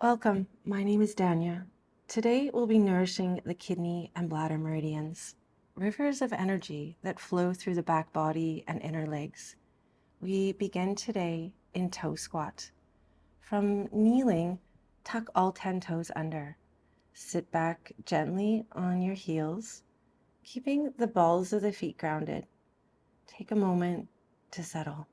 Welcome, my name is Danya. Today we'll be nourishing the kidney and bladder meridians, rivers of energy that flow through the back body and inner legs. We begin today in toe squat. From kneeling, tuck all 10 toes under. Sit back gently on your heels, keeping the balls of the feet grounded. Take a moment to settle.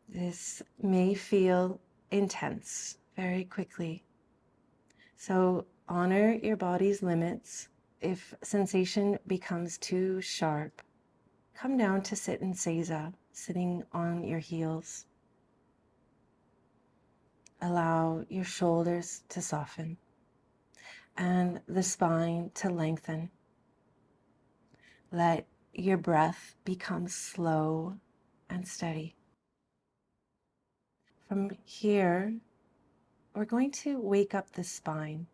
This may feel intense very quickly. So honor your body's limits. If sensation becomes too sharp, come down to sit in seiza, sitting on your heels. Allow your shoulders to soften and the spine to lengthen. Let your breath become slow and steady. From here, we're going to wake up the spine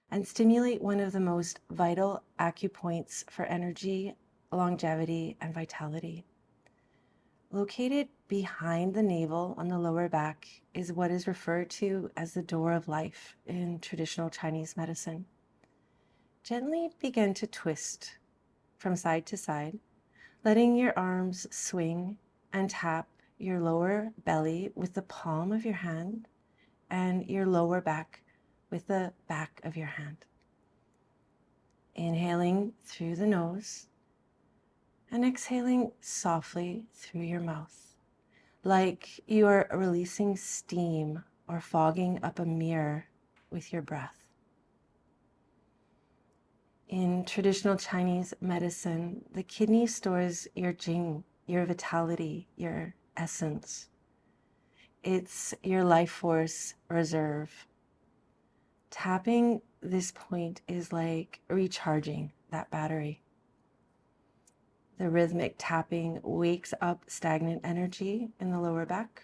and stimulate one of the most vital acupoints for energy, longevity, and vitality. Located behind the navel on the lower back is what is referred to as the door of life in traditional Chinese medicine. Gently begin to twist from side to side, letting your arms swing and tap your lower belly with the palm of your hand and your lower back with the back of your hand. Inhaling through the nose and exhaling softly through your mouth, like you are releasing steam or fogging up a mirror with your breath. In traditional Chinese medicine, the kidney stores your jing, your vitality, your essence. It's your life force reserve. Tapping this point is like recharging that battery. The rhythmic tapping wakes up stagnant energy in the lower back,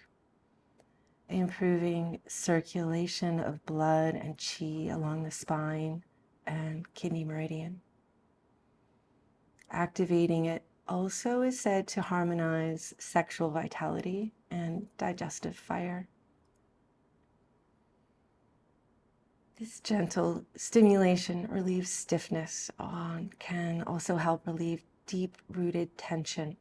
improving circulation of blood and qi along the spine and kidney meridian. Activating it also is said to harmonize sexual vitality and digestive fire. This gentle stimulation relieves stiffness and can also help relieve deep-rooted tension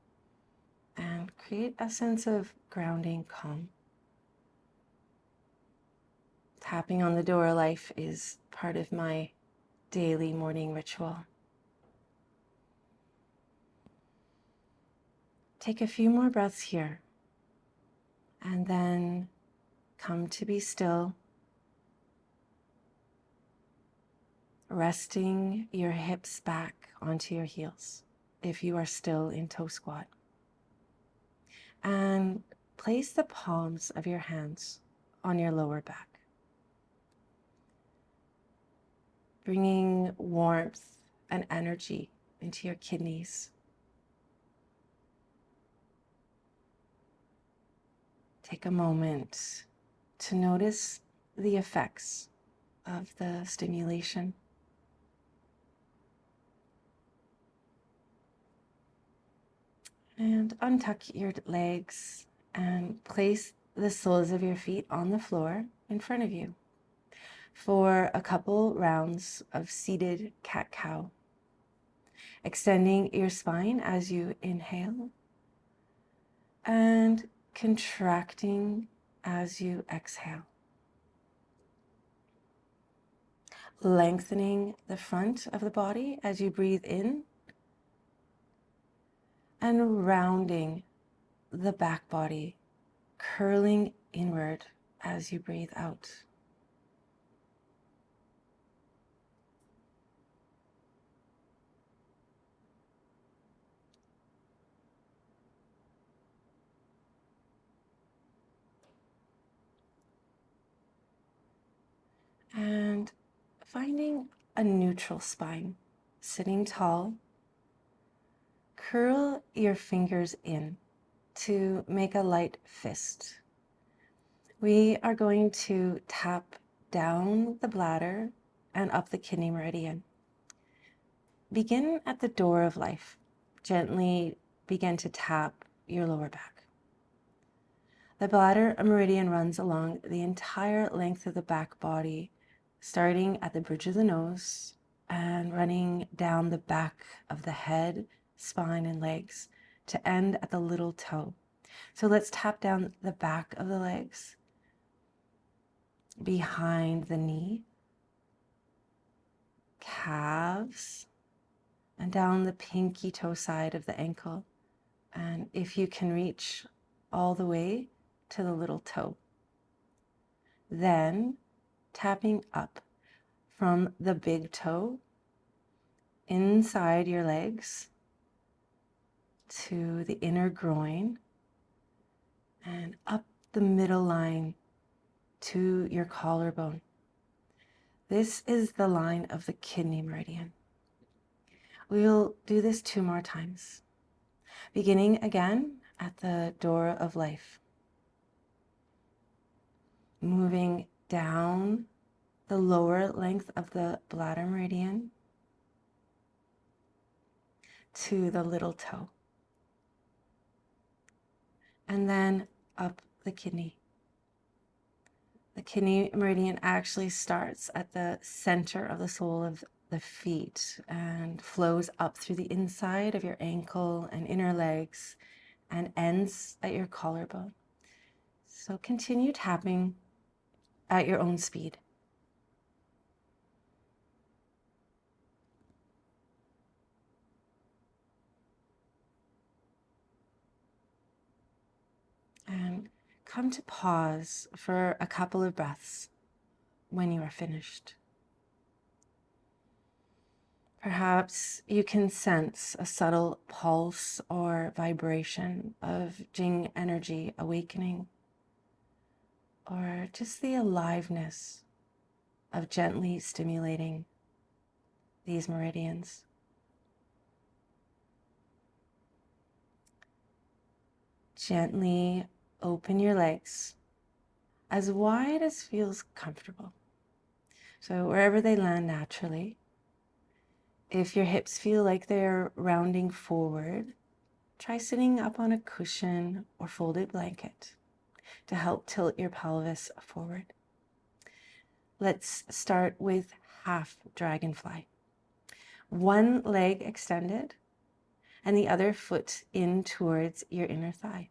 and create a sense of grounding calm. Tapping on the door of life is part of my daily morning ritual. Take a few more breaths here and then come to be still, resting your hips back onto your heels if you are still in toe squat. And place the palms of your hands on your lower back, bringing warmth and energy into your kidneys. Take a moment to notice the effects of the stimulation. And untuck your legs and place the soles of your feet on the floor in front of you for a couple rounds of seated cat-cow. Extending your spine as you inhale and contracting as you exhale. Lengthening the front of the body as you breathe in and rounding the back body, curling inward as you breathe out. And finding a neutral spine, sitting tall, curl your fingers in to make a light fist. We are going to tap down the bladder and up the kidney meridian. Begin at the door of life. Gently begin to tap your lower back. The bladder meridian runs along the entire length of the back body, starting at the bridge of the nose and running down the back of the head, spine, and legs to end at the little toe. So let's tap down the back of the legs, behind the knee, calves, and down the pinky toe side of the ankle. And if you can reach all the way to the little toe. Then tapping up from the big toe inside your legs to the inner groin and up the middle line to your collarbone. This is the line of the kidney meridian. We'll do this 2 more times, beginning again at the door of life, moving down the lower length of the bladder meridian to the little toe, and then up the kidney. The kidney meridian actually starts at the center of the sole of the feet and flows up through the inside of your ankle and inner legs and ends at your collarbone. So continue tapping at your own speed. And come to pause for a couple of breaths when you are finished. Perhaps you can sense a subtle pulse or vibration of Jing energy awakening, or just the aliveness of gently stimulating these meridians. Gently open your legs as wide as feels comfortable. So wherever they land naturally. If your hips feel like they're rounding forward, try sitting up on a cushion or folded blanket to help tilt your pelvis forward. Let's start with half dragonfly. One leg extended and the other foot in towards your inner thigh.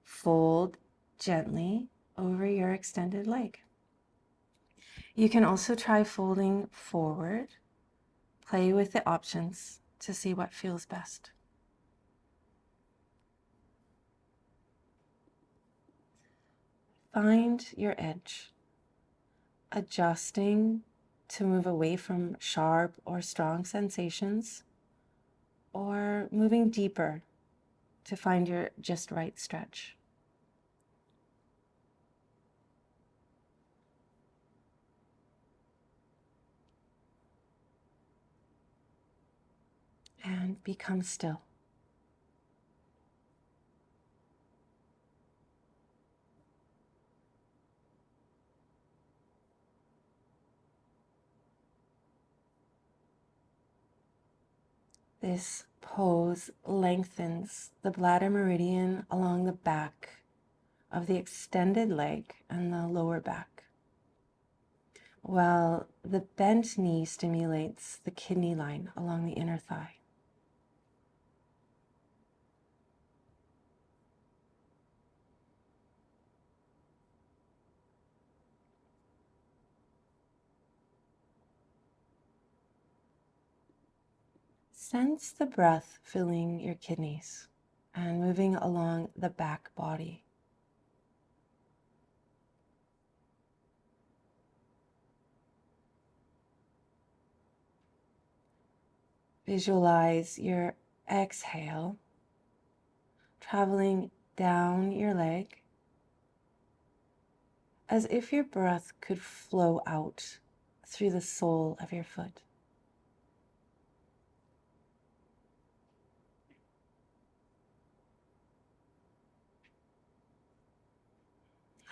Fold gently over your extended leg. You can also try folding forward. Play with the options to see what feels best. Find your edge, adjusting to move away from sharp or strong sensations, or moving deeper to find your just right stretch. And become still. This pose lengthens the bladder meridian along the back of the extended leg and the lower back, while the bent knee stimulates the kidney line along the inner thigh. Sense the breath filling your kidneys and moving along the back body. Visualize your exhale traveling down your leg as if your breath could flow out through the sole of your foot.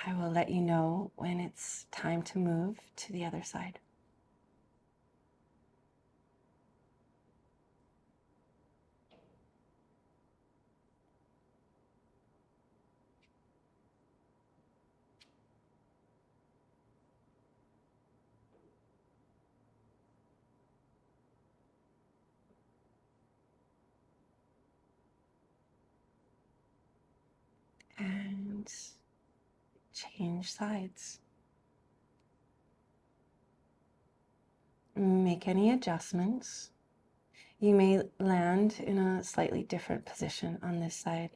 I will let you know when it's time to move to the other side. change sides. Make any adjustments. You may land in a slightly different position on this side.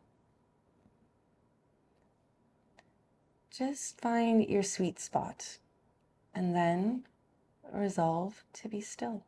Just find your sweet spot and then resolve to be still.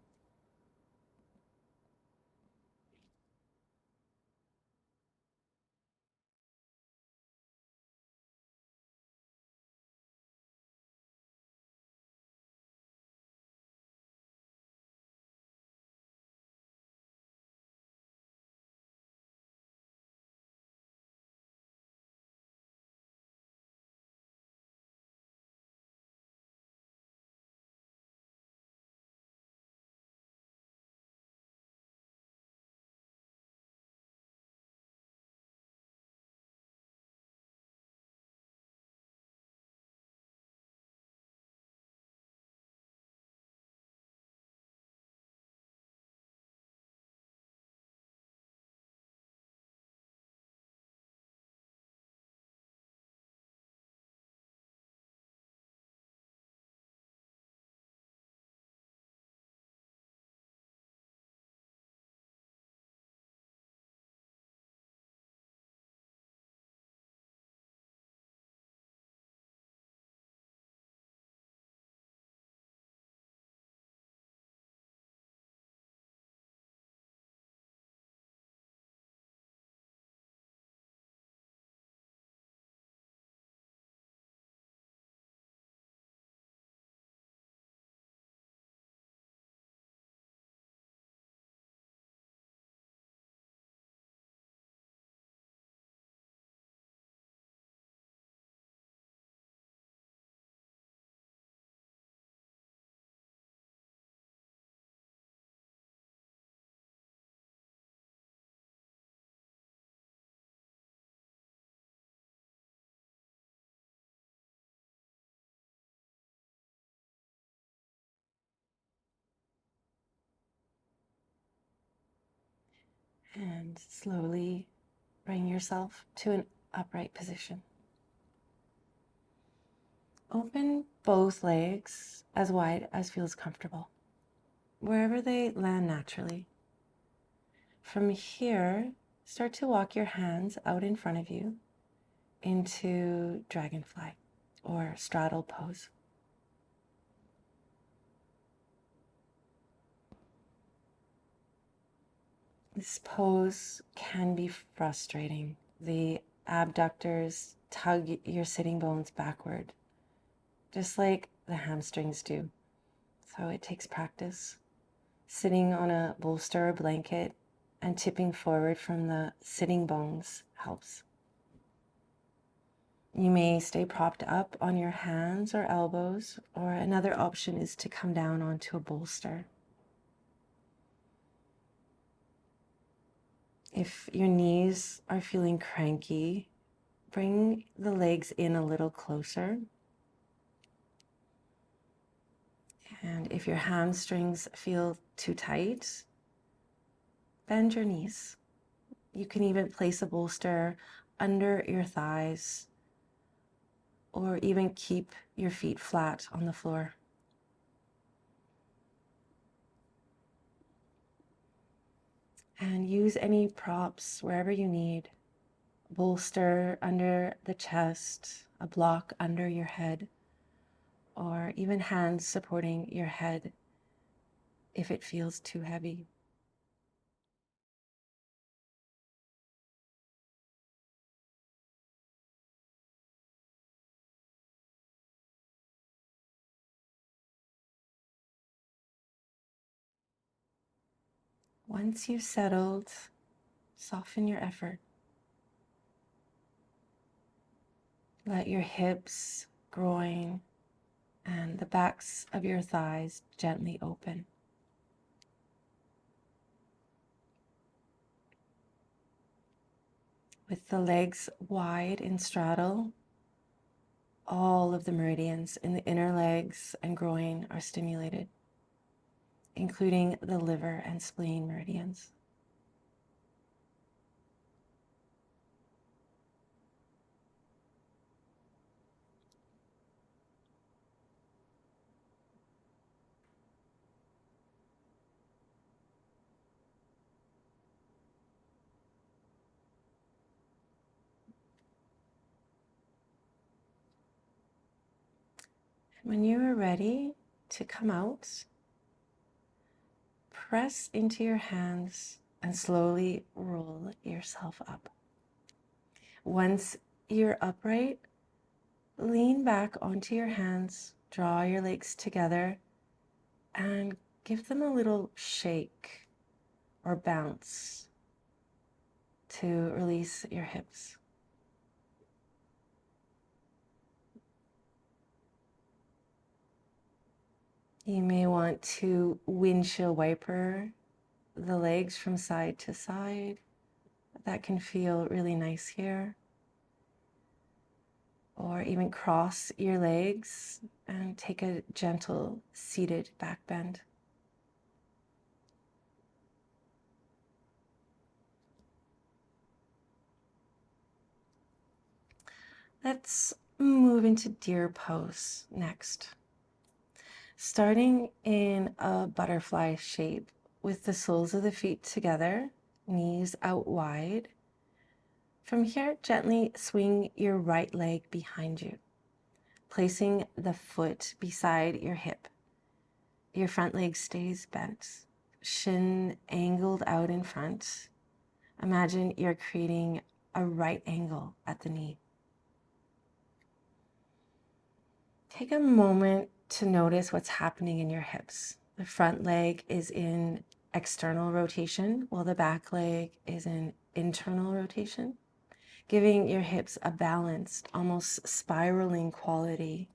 And slowly bring yourself to an upright position. Open both legs as wide as feels comfortable, wherever they land naturally. From here, start to walk your hands out in front of you into Dragonfly or straddle pose. This pose can be frustrating. The abductors tug your sitting bones backward, just like the hamstrings do. So it takes practice. Sitting on a bolster or blanket and tipping forward from the sitting bones helps. You may stay propped up on your hands or elbows, or another option is to come down onto a bolster. If your knees are feeling cranky, bring the legs in a little closer. And if your hamstrings feel too tight, bend your knees. You can even place a bolster under your thighs or even keep your feet flat on the floor. And use any props wherever you need. Bolster under the chest, a block under your head, or even hands supporting your head if it feels too heavy. Once you've settled, soften your effort. Let your hips, groin, and the backs of your thighs gently open. With the legs wide in straddle, all of the meridians in the inner legs and groin are stimulated, including the liver and spleen meridians. When you are ready to come out, press into your hands and slowly roll yourself up. Once you're upright, lean back onto your hands, draw your legs together, and give them a little shake or bounce to release your hips. You may want to windshield wiper the legs from side to side. That can feel really nice here. Or even cross your legs and take a gentle seated back bend. Let's move into deer pose next. Starting in a butterfly shape with the soles of the feet together, knees out wide. From here, gently swing your right leg behind you, placing the foot beside your hip. Your front leg stays bent, shin angled out in front. Imagine you're creating a right angle at the knee. Take a moment to notice what's happening in your hips. The front leg is in external rotation, while the back leg is in internal rotation, giving your hips a balanced, almost spiraling quality.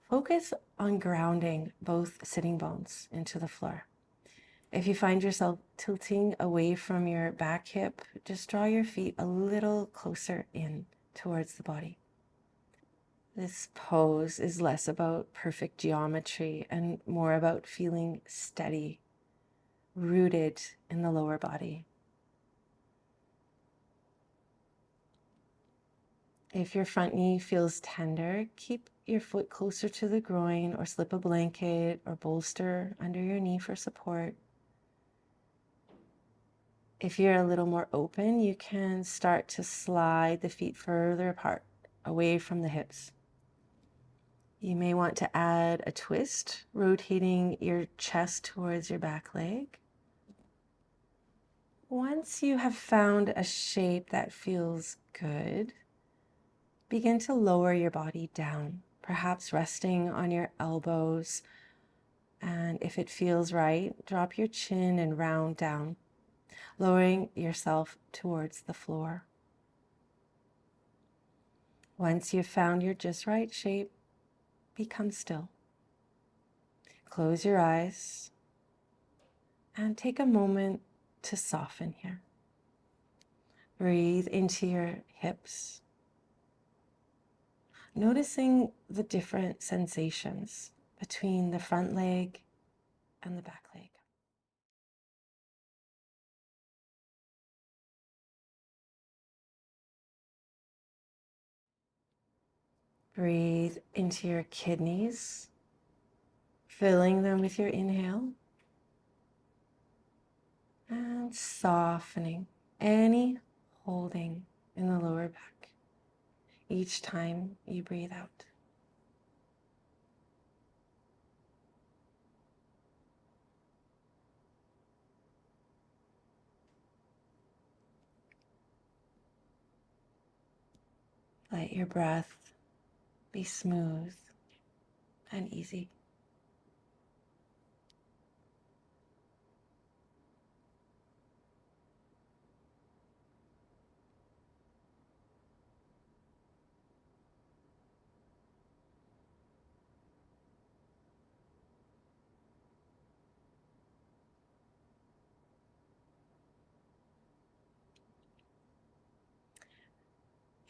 Focus on grounding both sitting bones into the floor. If you find yourself tilting away from your back hip, just draw your feet a little closer in towards the body. This pose is less about perfect geometry and more about feeling steady, rooted in the lower body. If your front knee feels tender, keep your foot closer to the groin or slip a blanket or bolster under your knee for support. If you're a little more open, you can start to slide the feet further apart, away from the hips. You may want to add a twist, rotating your chest towards your back leg. Once you have found a shape that feels good, begin to lower your body down, perhaps resting on your elbows. And if it feels right, drop your chin and round down, lowering yourself towards the floor. Once you've found your just right shape, become still. Close your eyes and take a moment to soften here. Breathe into your hips, noticing the different sensations between the front leg and the back leg. Breathe into your kidneys, filling them with your inhale and softening any holding in the lower back each time you breathe out. Let your breath be smooth and easy.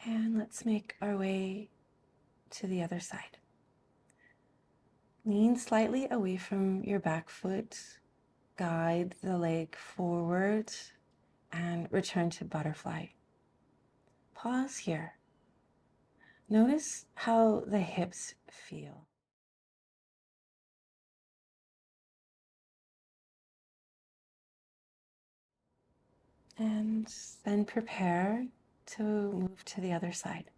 And let's make our way to the other side. Lean slightly away from your back foot, guide the leg forward, and return to butterfly. Pause here. Notice how the hips feel. And then prepare to move to the other side.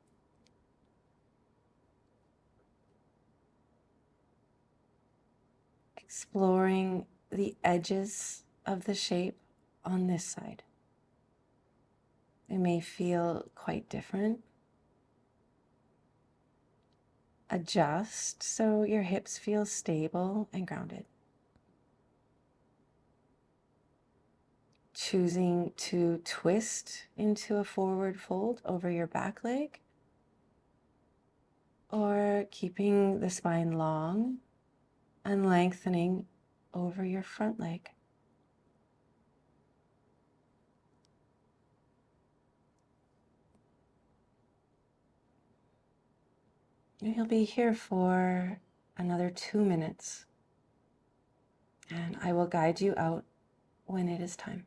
exploring the edges of the shape on this side. It may feel quite different. Adjust so your hips feel stable and grounded. Choosing to twist into a forward fold over your back leg, or keeping the spine long and lengthening over your front leg. You'll be here for another 2 minutes, and I will guide you out when it is time.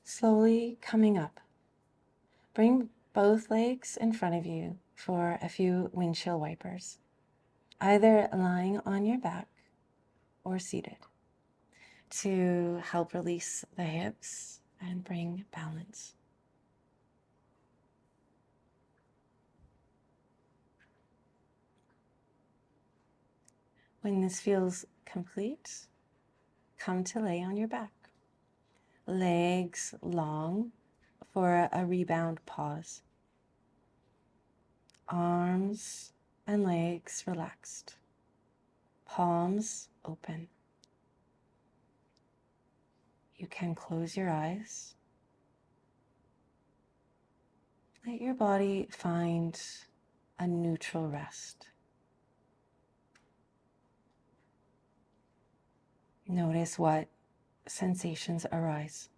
Slowly coming up. Bring both legs in front of you for a few windshield wipers, either lying on your back or seated, to help release the hips and bring balance. When this feels complete, come to lay on your back. Legs long for a rebound pause. Arms and legs relaxed. Palms open. You can close your eyes. Let your body find a neutral rest. Notice what sensations arise.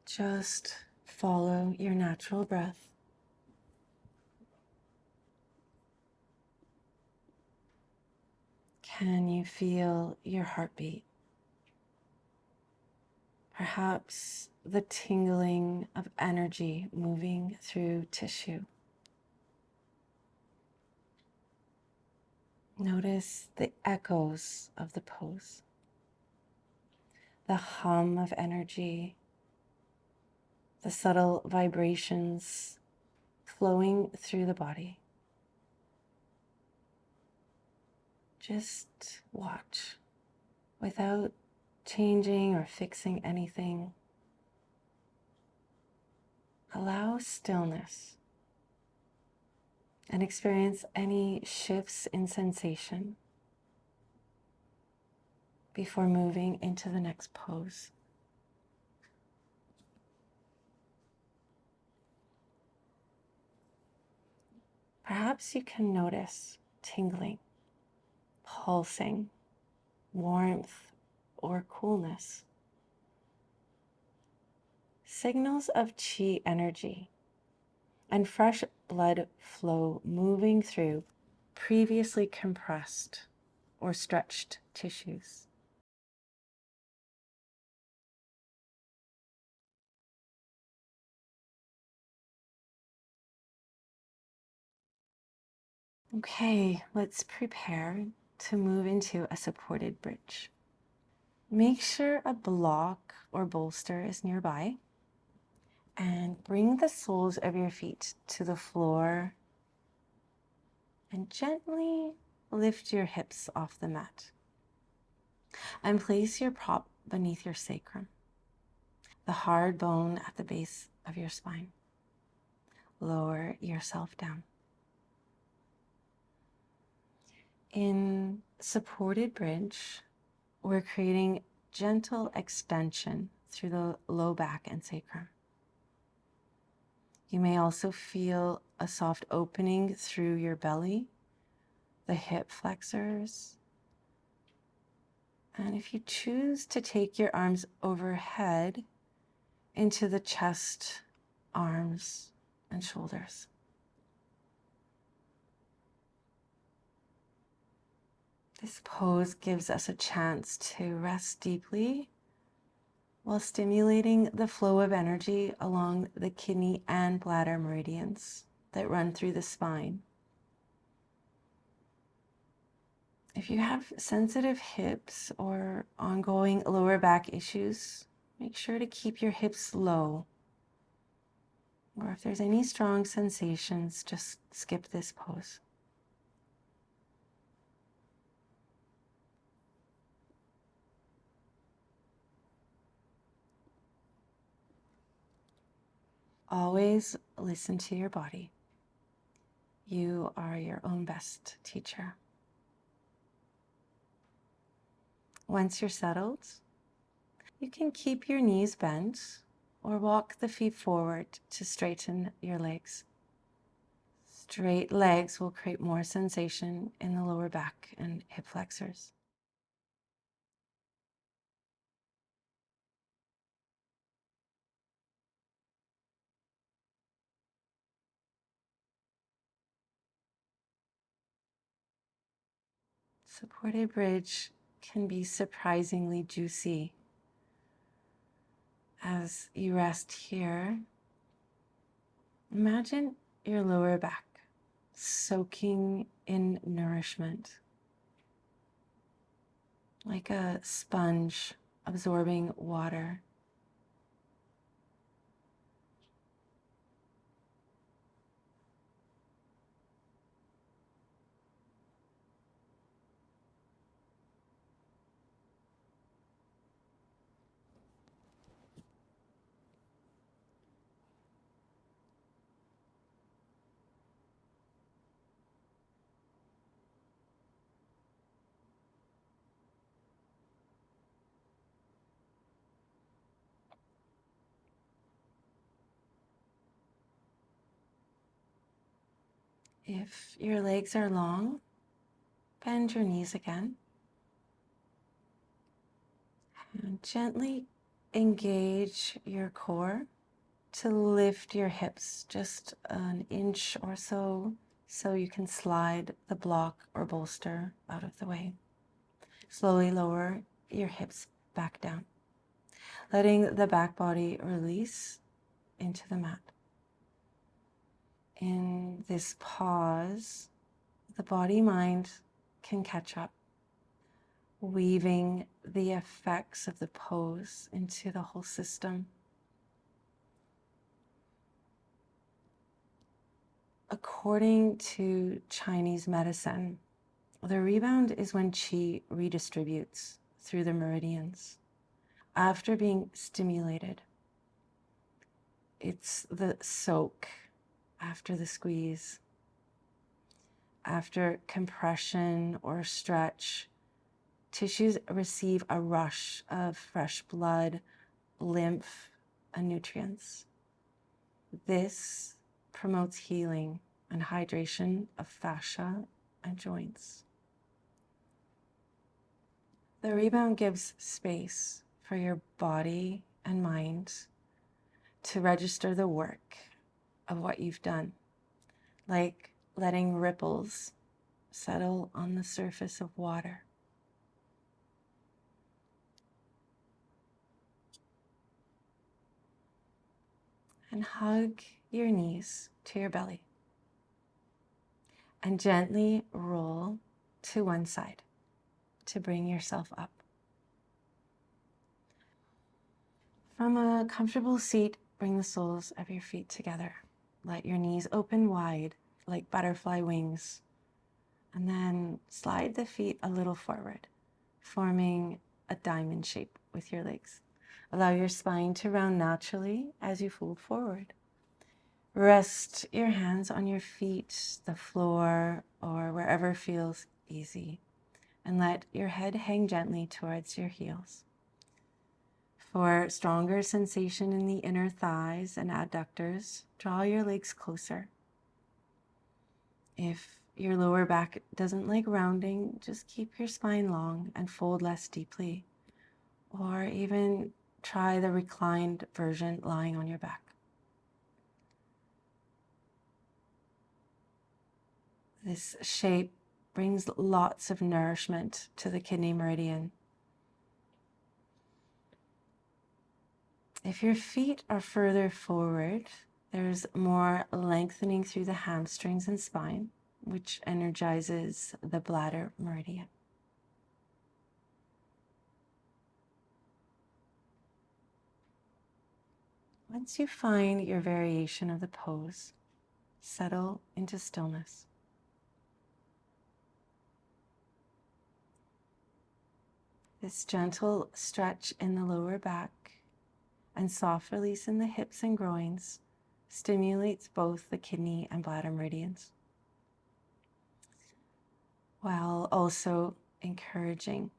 Just follow your natural breath. Can you feel your heartbeat? Perhaps the tingling of energy moving through tissue. Notice the echoes of the pose, the hum of energy, the subtle vibrations flowing through the body. Just watch without changing or fixing anything. Allow stillness and experience any shifts in sensation before moving into the next pose. Perhaps you can notice tingling, pulsing, warmth, or coolness. Signals of chi energy and fresh blood flow moving through previously compressed or stretched tissues. Okay, let's prepare to move into a supported bridge. Make sure a block or bolster is nearby, and bring the soles of your feet to the floor and gently lift your hips off the mat. And place your prop beneath your sacrum, the hard bone at the base of your spine. Lower yourself down. In supported bridge, we're creating gentle extension through the low back and sacrum. You may also feel a soft opening through your belly the hip flexors. And if you choose to take your arms overhead into the chest, arms, and shoulders. This pose gives us a chance to rest deeply while stimulating the flow of energy along the kidney and bladder meridians that run through the spine. If you have sensitive hips or ongoing lower back issues, make sure to keep your hips low. Or if there's any strong sensations, just skip this pose. Always listen to your body. You are your own best teacher. Once you're settled, you can keep your knees bent or walk the feet forward to straighten your legs. Straight legs will create more sensation in the lower back and hip flexors. Supported bridge can be surprisingly juicy. As you rest here, imagine your lower back soaking in nourishment, like a sponge absorbing water. If your legs are long, bend your knees again. And gently engage your core to lift your hips just an inch or so, so you can slide the block or bolster out of the way. Slowly lower your hips back down, letting the back body release into the mat. In this pause, the body-mind can catch up, weaving the effects of the pose into the whole system. According to Chinese medicine, the rebound is when qi redistributes through the meridians after being stimulated. It's the soak after the squeeze. After compression or stretch, tissues receive a rush of fresh blood, lymph, and nutrients. This promotes healing and hydration of fascia and joints. The rebound gives space for your body and mind to register the work of what you've done, like letting ripples settle on the surface of water. And hug your knees to your belly. And gently roll to one side to bring yourself up. From a comfortable seat, bring the soles of your feet together. Let your knees open wide like butterfly wings. And then slide the feet a little forward, forming a diamond shape with your legs. Allow your spine to round naturally as you fold forward. Rest your hands on your feet, the floor, or wherever feels easy. And let your head hang gently towards your heels. For stronger sensation in the inner thighs and adductors, draw your legs closer. If your lower back doesn't like rounding, just keep your spine long and fold less deeply. Or even try the reclined version lying on your back. This shape brings lots of nourishment to the kidney meridian. If your feet are further forward, there's more lengthening through the hamstrings and spine, which energizes the bladder meridian. Once you find your variation of the pose, settle into stillness. This gentle stretch in the lower back and soft release in the hips and groins stimulates both the kidney and bladder meridians, while also encouraging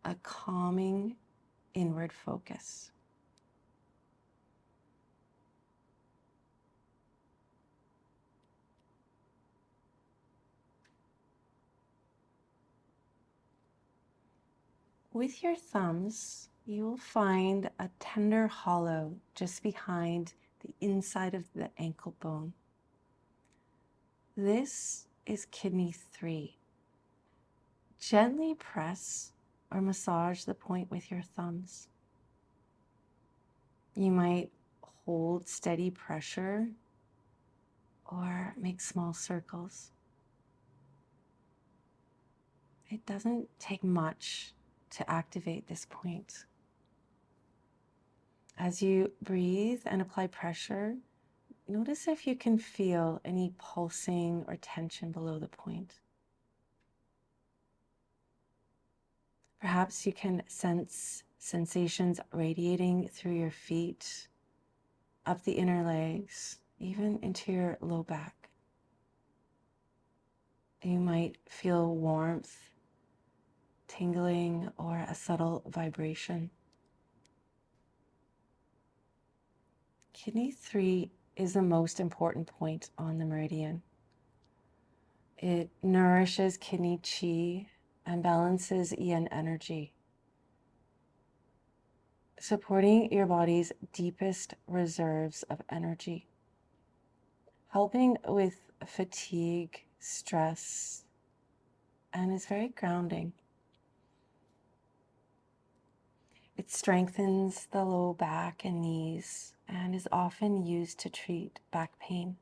a calming inward focus. With your thumbs, you will find a tender hollow just behind the inside of the ankle bone. This is kidney 3. Gently press or massage the point with your thumbs. You might hold steady pressure or make small circles. It doesn't take much to activate this point. As you breathe and apply pressure, notice if you can feel any pulsing or tension below the point. Perhaps you can sense sensations radiating through your feet, up the inner legs, even into your low back. You might feel warmth, tingling, or a subtle vibration. Kidney 3 is the most important point on the meridian. It nourishes kidney chi and balances yin energy, supporting your body's deepest reserves of energy, helping with fatigue, stress, and is very grounding. It strengthens the low back and knees and is often used to treat back pain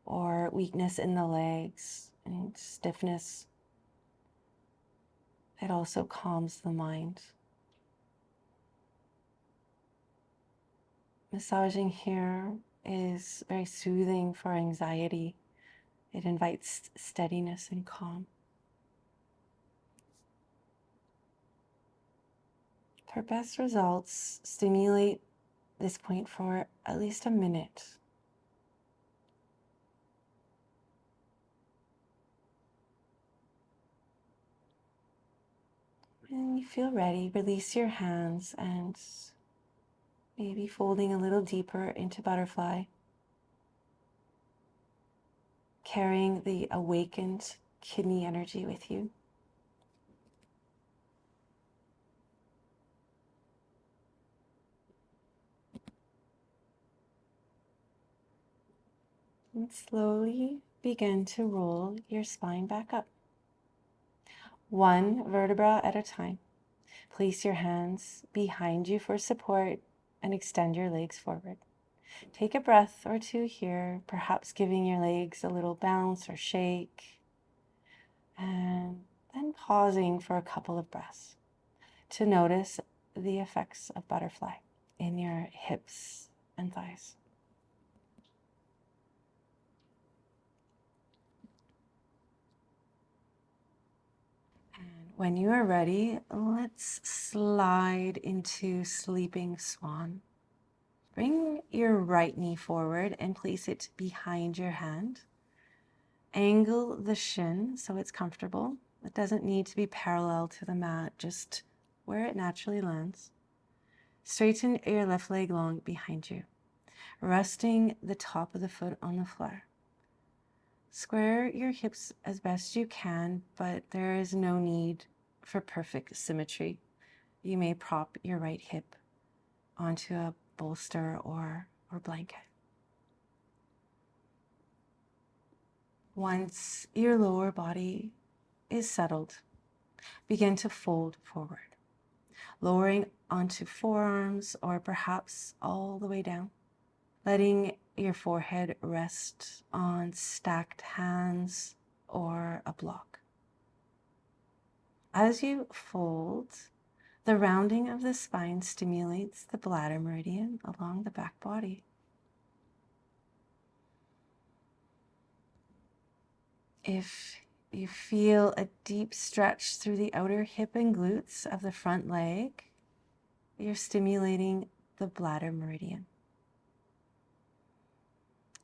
or weakness in the legs and stiffness. It also calms the mind. Massaging here is very soothing for anxiety. It invites steadiness and calm. For best results, stimulate this point for at least a minute. When you feel ready, release your hands and maybe folding a little deeper into butterfly, carrying the awakened kidney energy with you. And slowly begin to roll your spine back up. One vertebra at a time. Place your hands behind you for support and extend your legs forward. Take a breath or two here, perhaps giving your legs a little bounce or shake, and then pausing for a couple of breaths to notice the effects of butterfly in your hips and thighs. And when you are ready, let's slide into sleeping swan. Bring your right knee forward and place it behind your hand. Angle the shin so it's comfortable. It doesn't need to be parallel to the mat, just where it naturally lands. Straighten your left leg long behind you, resting the top of the foot on the floor. Square your hips as best you can, but there is no need for perfect symmetry. You may prop your right hip onto a bolster or blanket. Once your lower body is settled, begin to fold forward, lowering onto forearms or perhaps all the way down, letting your forehead rest on stacked hands or a block. As you fold, the rounding of the spine stimulates the bladder meridian along the back body. If you feel a deep stretch through the outer hip and glutes of the front leg, you're stimulating the bladder meridian.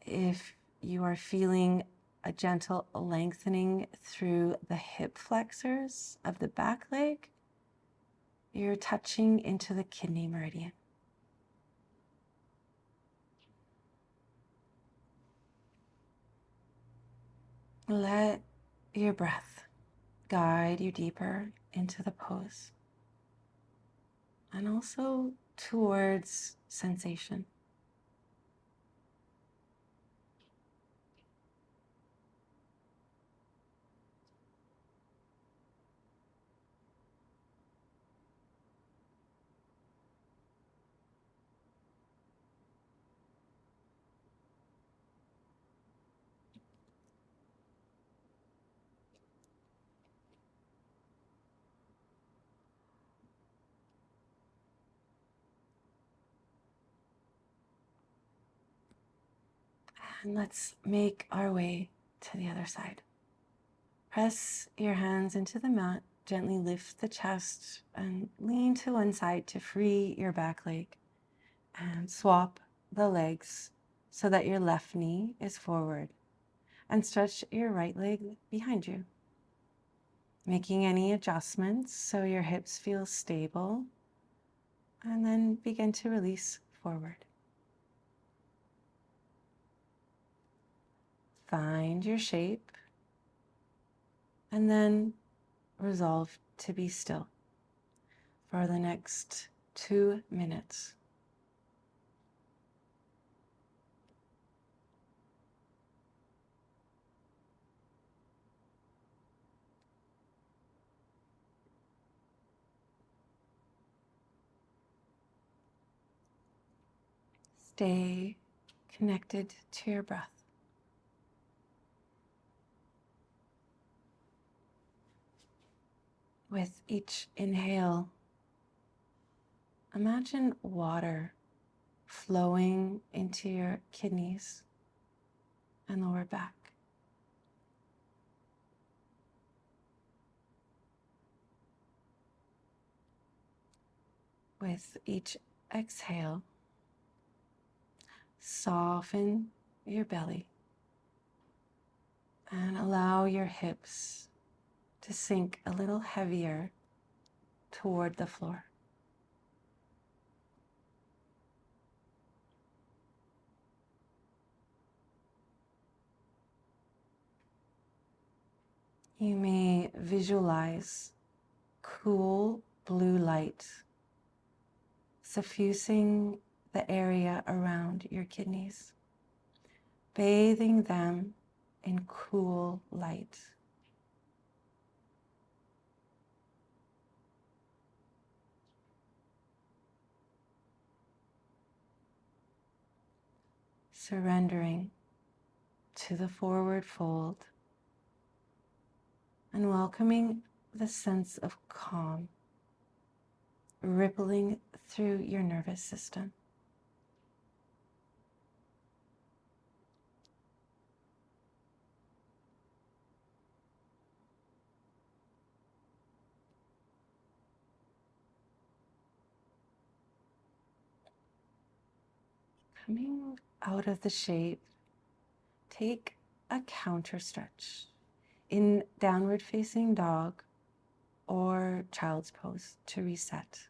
If you are feeling a gentle lengthening through the hip flexors of the back leg, you're touching into the kidney meridian. Let your breath guide you deeper into the pose and also towards sensation. And let's make our way to the other side. Press your hands into the mat, gently lift the chest and lean to one side to free your back leg, and swap the legs so that your left knee is forward, and stretch your right leg behind you, making any adjustments so your hips feel stable, and then begin to release forward. Find your shape and then resolve to be still for the next 2 minutes. Stay connected to your breath. With each inhale, imagine water flowing into your kidneys and lower back. With each exhale, soften your belly and allow your hips to sink a little heavier toward the floor. You may visualize cool blue light suffusing the area around your kidneys, bathing them in cool light. Surrendering to the forward fold and welcoming the sense of calm rippling through your nervous system. Coming out of the shape, take a counter stretch in downward facing dog or child's pose to reset.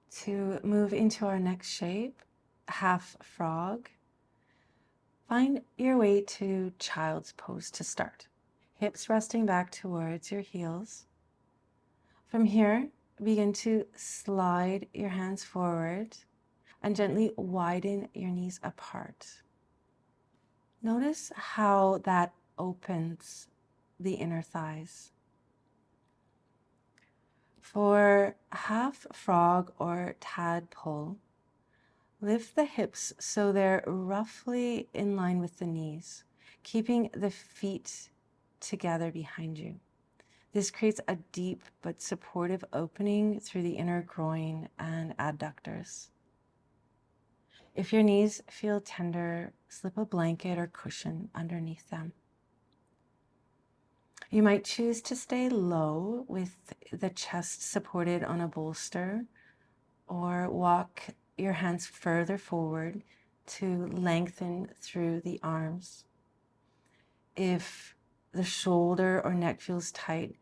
To move into our next shape, half frog, find your way to child's pose to start. Hips resting back towards your heels. From here, begin to slide your hands forward and gently widen your knees apart. Notice how that opens the inner thighs. For half frog or tadpole, lift the hips so they're roughly in line with the knees, keeping the feet together behind you. This creates a deep but supportive opening through the inner groin and adductors. If your knees feel tender, slip a blanket or cushion underneath them. You might choose to stay low with the chest supported on a bolster, or walk your hands further forward to lengthen through the arms. If the shoulder or neck feels tight,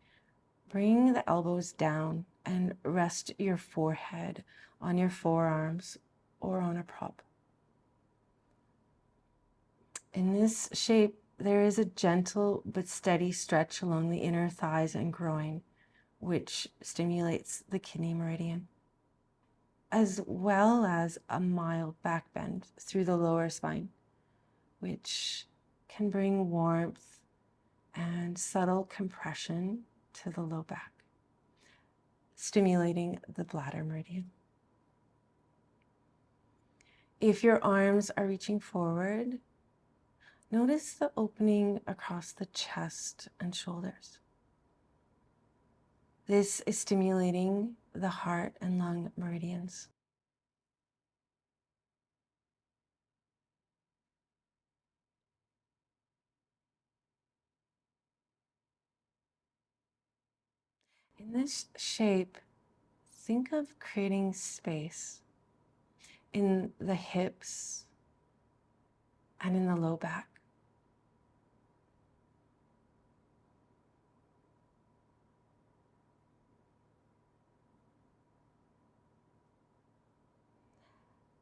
bring the elbows down and rest your forehead on your forearms or on a prop. In this shape, there is a gentle but steady stretch along the inner thighs and groin, which stimulates the kidney meridian, as well as a mild back bend through the lower spine, which can bring warmth and subtle compression to the low back, stimulating the bladder meridian. If your arms are reaching forward, notice the opening across the chest and shoulders. This is stimulating the heart and lung meridians. In this shape, think of creating space in the hips and in the low back.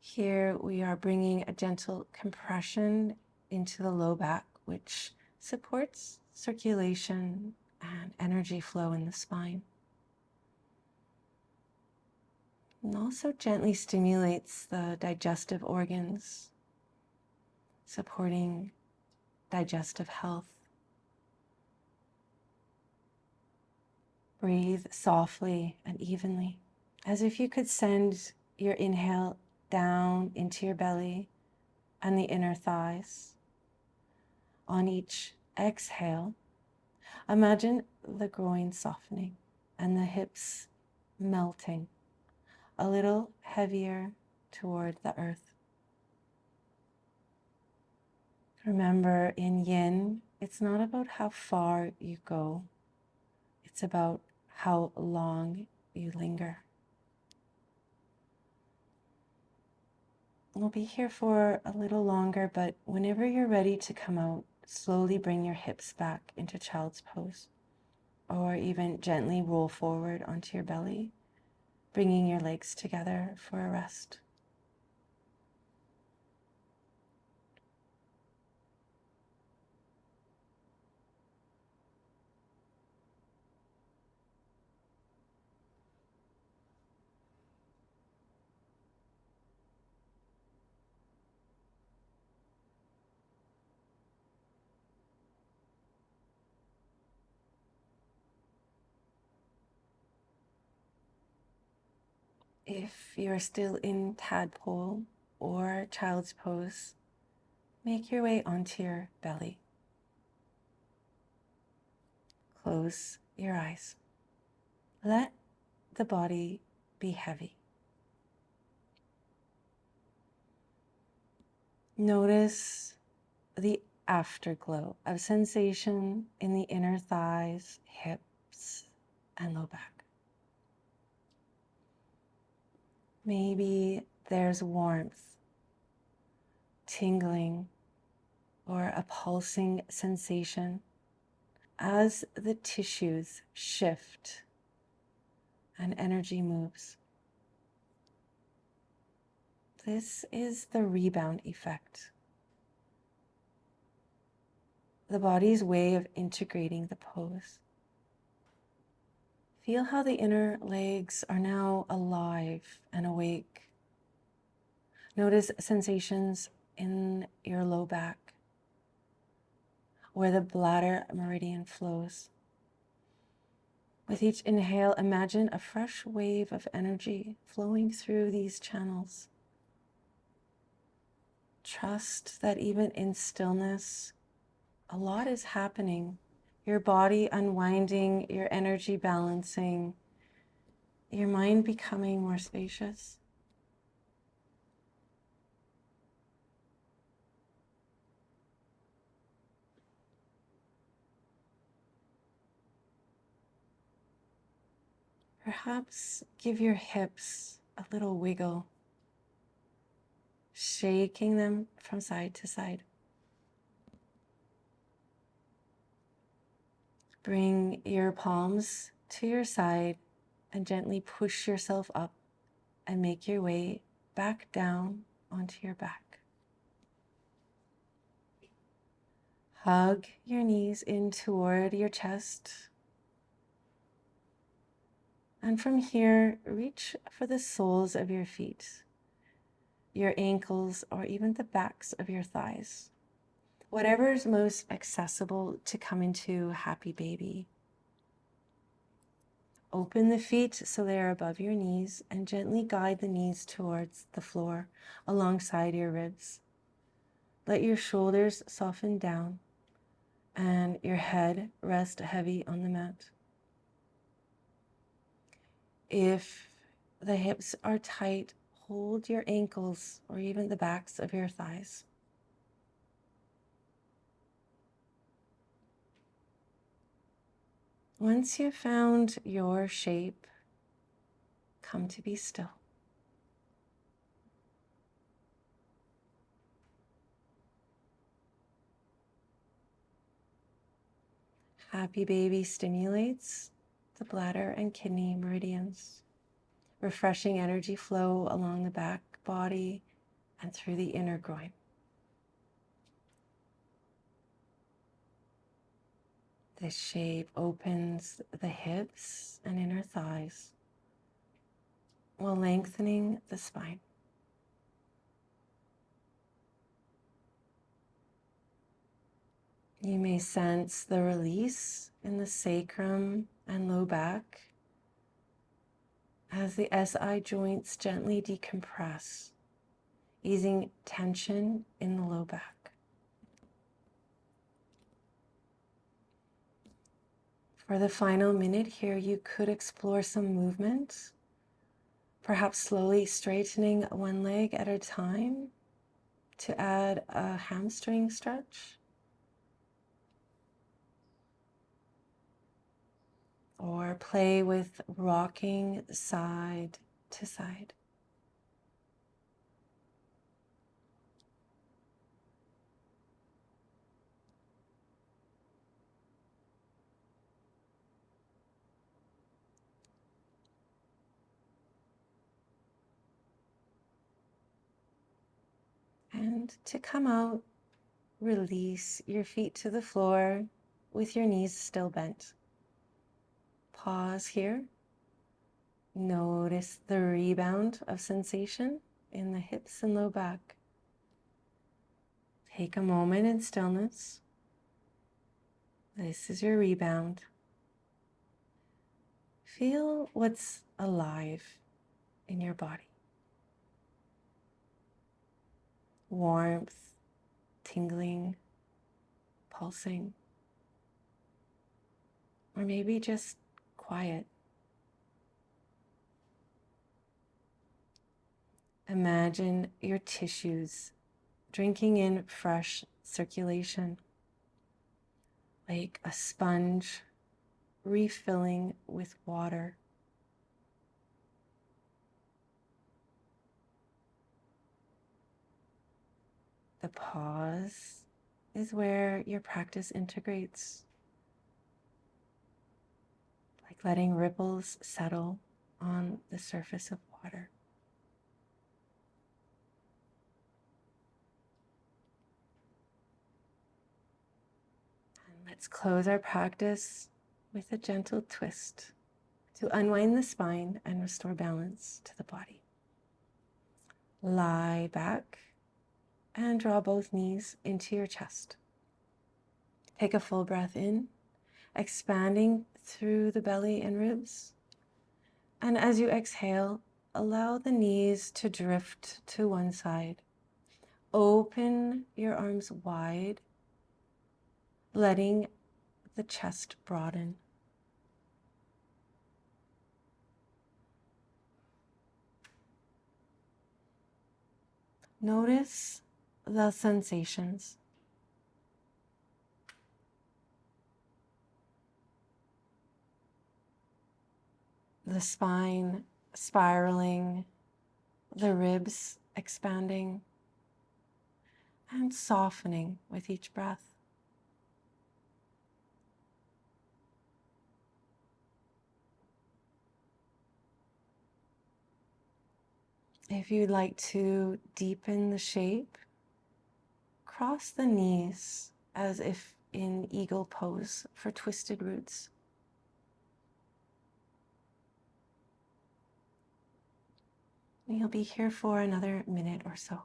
Here we are bringing a gentle compression into the low back, which supports circulation and energy flow in the spine. And also gently stimulates the digestive organs, supporting digestive health. Breathe softly and evenly, as if you could send your inhale down into your belly and the inner thighs. On each exhale, imagine the groin softening and the hips melting a little heavier toward the earth. Remember, in yin, it's not about how far you go, it's about how long you linger. We'll be here for a little longer, but whenever you're ready to come out, slowly bring your hips back into child's pose, or even gently roll forward onto your belly, bringing your legs together for a rest. If you're still in tadpole or child's pose, make your way onto your belly. Close your eyes. Let the body be heavy. Notice the afterglow of sensation in the inner thighs, hips, and low back. Maybe there's warmth, tingling, or a pulsing sensation as the tissues shift and energy moves. This is the rebound effect, the body's way of integrating the pose. Feel how the inner legs are now alive and awake. Notice sensations in your low back, where the bladder meridian flows. With each inhale, imagine a fresh wave of energy flowing through these channels. Trust that even in stillness, a lot is happening. Your body unwinding, your energy balancing, your mind becoming more spacious. Perhaps give your hips a little wiggle, shaking them from side to side. Bring your palms to your side and gently push yourself up and make your way back down onto your back. Hug your knees in toward your chest. And from here, reach for the soles of your feet, your ankles, or even the backs of your thighs. Whatever is most accessible to come into happy baby. Open the feet so they are above your knees and gently guide the knees towards the floor alongside your ribs. Let your shoulders soften down and your head rest heavy on the mat. If the hips are tight, hold your ankles or even the backs of your thighs. Once you've found your shape, come to be still. Happy baby stimulates the bladder and kidney meridians, refreshing energy flow along the back body and through the inner groin. This shape opens the hips and inner thighs while lengthening the spine. You may sense the release in the sacrum and low back as the SI joints gently decompress, easing tension in the low back. For the final minute here, you could explore some movement, perhaps slowly straightening one leg at a time to add a hamstring stretch. Or play with rocking side to side. And to come out, release your feet to the floor with your knees still bent. Pause here. Notice the rebound of sensation in the hips and low back. Take a moment in stillness. This is your rebound. Feel what's alive in your body. Warmth, tingling, pulsing, or maybe just quiet. Imagine your tissues drinking in fresh circulation, like a sponge refilling with water. The pause is where your practice integrates, like letting ripples settle on the surface of water. Let's close our practice with a gentle twist to unwind the spine and restore balance to the body. Lie back and draw both knees into your chest. Take a full breath in, expanding through the belly and ribs. And as you exhale, allow the knees to drift to one side. Open your arms wide, letting the chest broaden. Notice the sensations. The spine spiraling, the ribs expanding and softening with each breath. If you'd like to deepen the shape, cross the knees as if in eagle pose for twisted roots. You'll be here for another minute or so.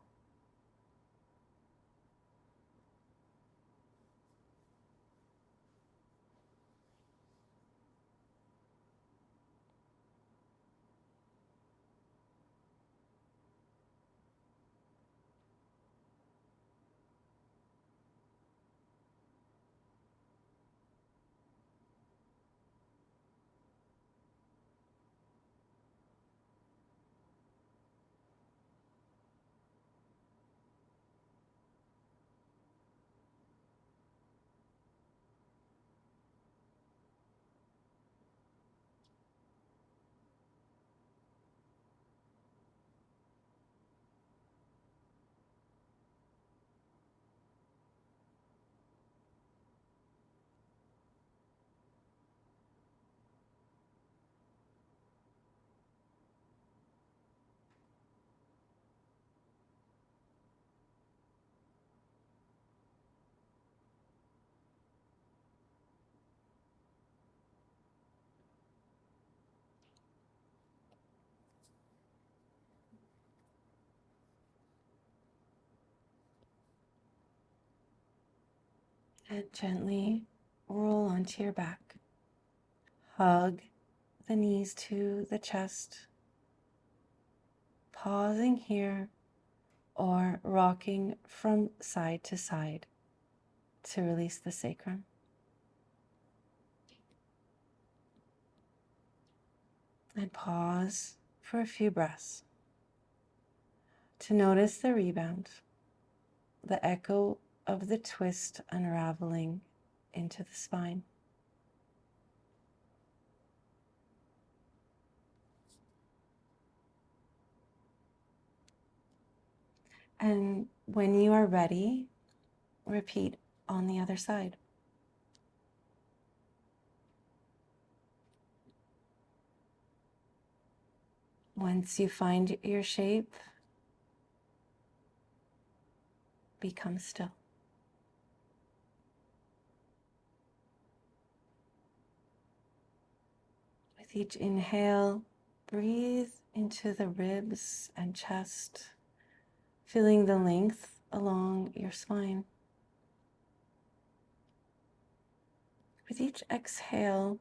And gently roll onto your back. Hug the knees to the chest. Pausing here or rocking from side to side to release the sacrum. And pause for a few breaths to notice the rebound, the echo of the twist unraveling into the spine. And when you are ready, repeat on the other side. Once you find your shape, become still. With each inhale, breathe into the ribs and chest, feeling the length along your spine. With each exhale,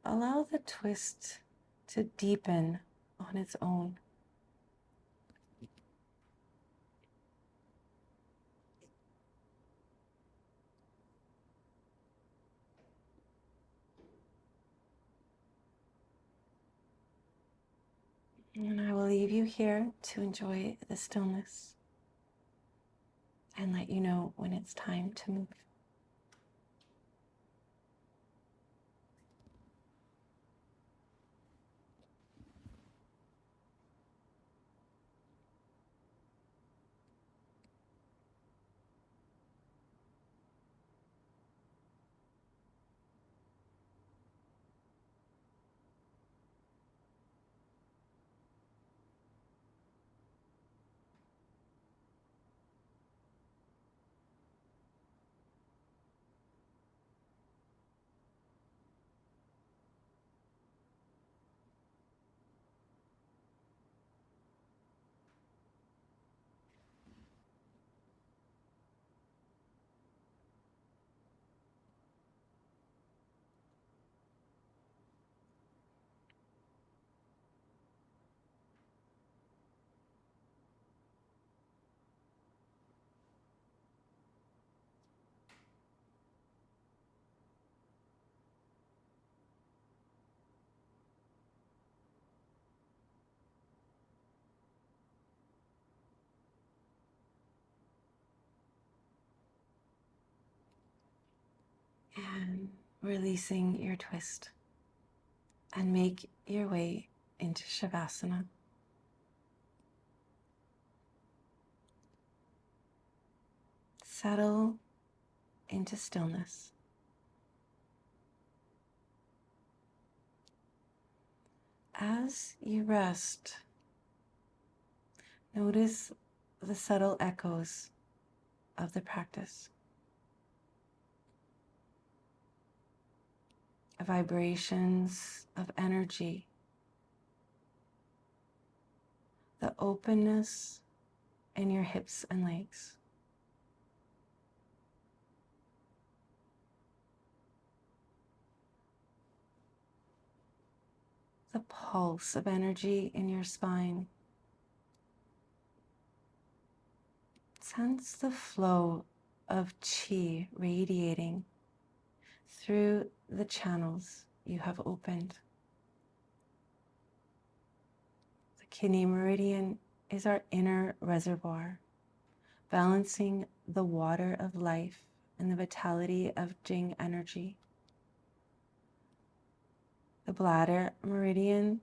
allow the twist to deepen on its own. And I will leave you here to enjoy the stillness and let you know when it's time to move. And releasing your twist. And make your way into Shavasana. Settle into stillness. As you rest, notice the subtle echoes of the practice. Vibrations of energy, the openness in your hips and legs. The pulse of energy in your spine. Sense the flow of chi radiating through the channels you have opened. The Kidney Meridian is our inner reservoir, balancing the water of life and the vitality of Jing energy. The Bladder Meridian,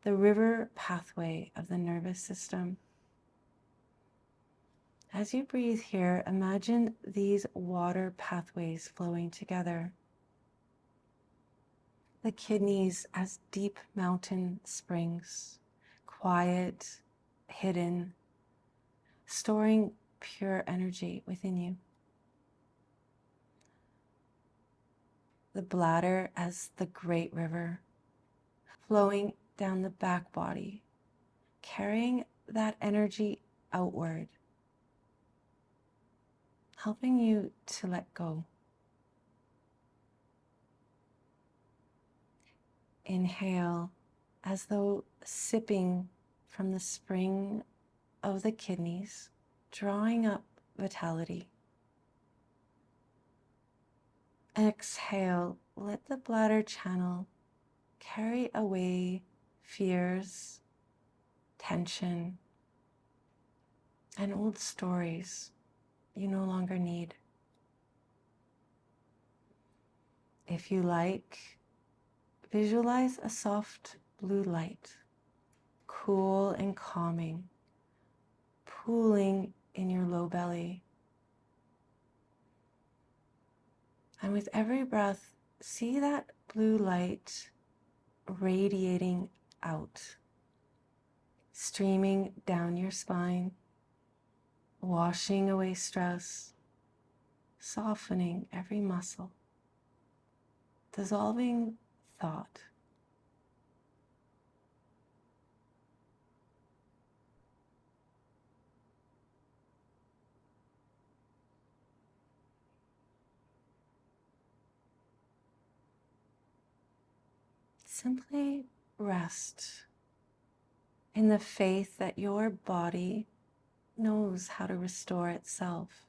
the river pathway of the nervous system. As you breathe here, imagine these water pathways flowing together. The kidneys as deep mountain springs, quiet, hidden, storing pure energy within you. The bladder as the great river, flowing down the back body, carrying that energy outward, helping you to let go. Inhale as though sipping from the spring of the kidneys, drawing up vitality. Exhale, let the bladder channel carry away fears, tension, and old stories you no longer need. If you like, visualize a soft blue light, cool and calming, pooling in your low belly. And with every breath, see that blue light radiating out, streaming down your spine, washing away stress, softening every muscle, dissolving thought. Simply rest in the faith that your body knows how to restore itself.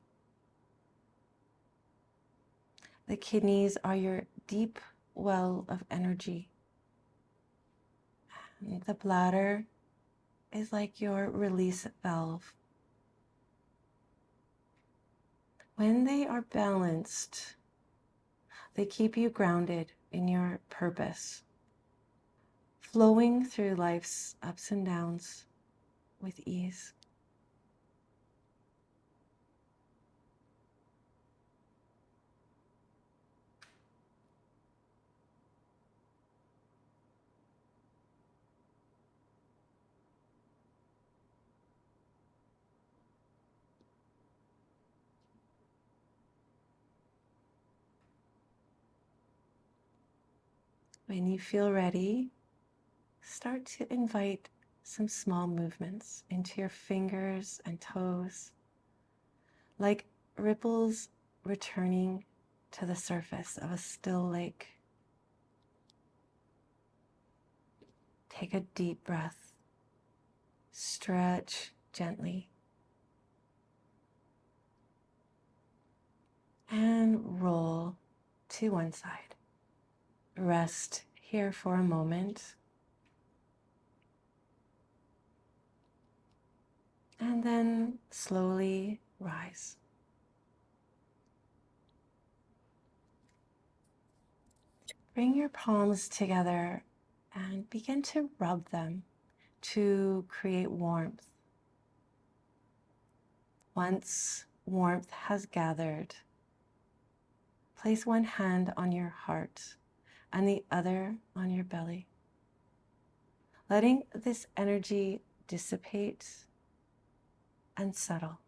The kidneys are your deep well of energy. And the bladder is like your release valve. When they are balanced, they keep you grounded in your purpose, flowing through life's ups and downs with ease. When you feel ready, start to invite some small movements into your fingers and toes, like ripples returning to the surface of a still lake. Take a deep breath. Stretch gently. And roll to one side. Rest here for a moment. And then slowly rise. bring your palms together and begin to rub them to create warmth. Once warmth has gathered, place one hand on your heart and the other on your belly, letting this energy dissipate and settle.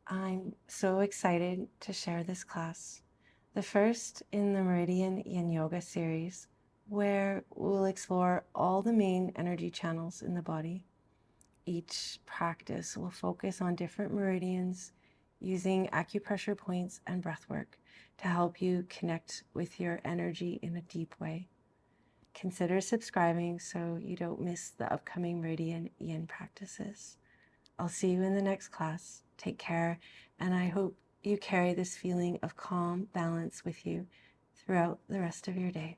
I'm so excited to share this class, the first in the Meridian Yin Yoga series, where we'll explore all the main energy channels in the body. Each practice will focus on different meridians using acupressure points and breathwork to help you connect with your energy in a deep way. Consider subscribing so you don't miss the upcoming Meridian Yin practices. I'll see you in the next class. Take care, and I hope you carry this feeling of calm balance with you throughout the rest of your day.